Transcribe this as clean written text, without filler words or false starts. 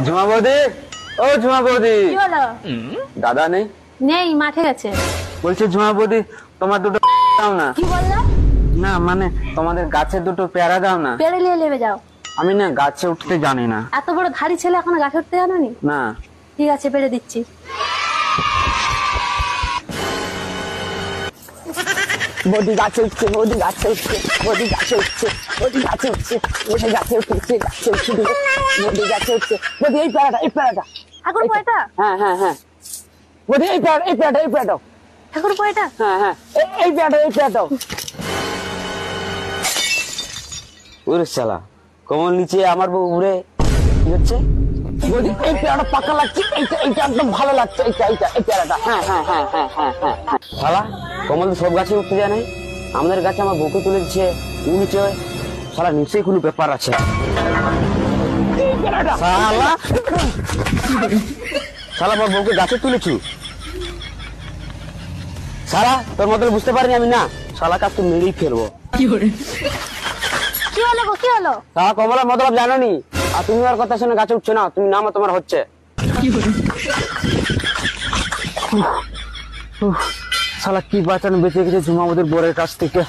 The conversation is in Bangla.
ঝুমা বৌদি, ও ঝুমা বৌদি। কি হলো? দাদা নেই? নেই, মাঠে গেছে। বলছি ঝুমা বৌদি, তোমার দুটো দাও না। কি বললে? না মানে তোমাদের গাছে দুটো পেয়ারা দাও না। পেড়ে নিয়ে নেবে যাও। আমি না গাছে উঠতে জানি না। এত বড় ধাড়ি ছেলে এখন গাছে উঠতে জানোনি? না। ঠিক আছে, পেড়ে দিচ্ছি। বৌদি গাছে উঠছে, বৌদি গাছে উঠছে, বৌদি গাছে উঠছে, বৌদি গাছে উঠছে, বৌদি গাছে উঠছে, গাছে উঠছে, বৌদি গাছে উঠছে। বৌদি এই প্যারাটা, এই প্যারাটা। ঠাকুর পোয়েটা? হ্যাঁ হ্যাঁ হ্যাঁ। বৌদি এই প্যারাটা, এই প্যারাটা, এই প্যারাটা। ঠাকুর পোয়েটা? হ্যাঁ হ্যাঁ, এই প্যারাটা, এই প্যারাটা। ওরে শালা, কমল নিচে আমার বউ উড়ে কি হচ্ছে? বৌদি এই প্যারাটা পাকা লাগছে, এইটা এইটা একদম ভালো লাগছে, এইটা এইটা এই প্যারাটা। হ্যাঁ হ্যাঁ হ্যাঁ হ্যাঁ হ্যাঁ হ্যাঁ হ্যাঁ। শালা কমল তো সব গাছে উঠতে যায় নাই, আমাদের গাছে আমার বউকে তুলে দিচ্ছে নিচে। শালা নিশ্চয়ই কোনো ব্যাপার আছে। এই প্যারাটা। শালা শালা আমার বউকে গাছে তুলেছু। শালা তোর মতন বুঝতে পারিনি আমি না, শালা কাজ তো মেরেই ফেলবো। কি হলো গো, কি হলো? শালা কমলার মতলব জানো নি, আর তুমি ওর কথা শুনে গাছে উঠছো না, তুমি নামও তোমার হচ্ছে। শালা কি বাঁচানো বেঁচে গেছে ঝুমা ওদের বোরের কাছ থেকে।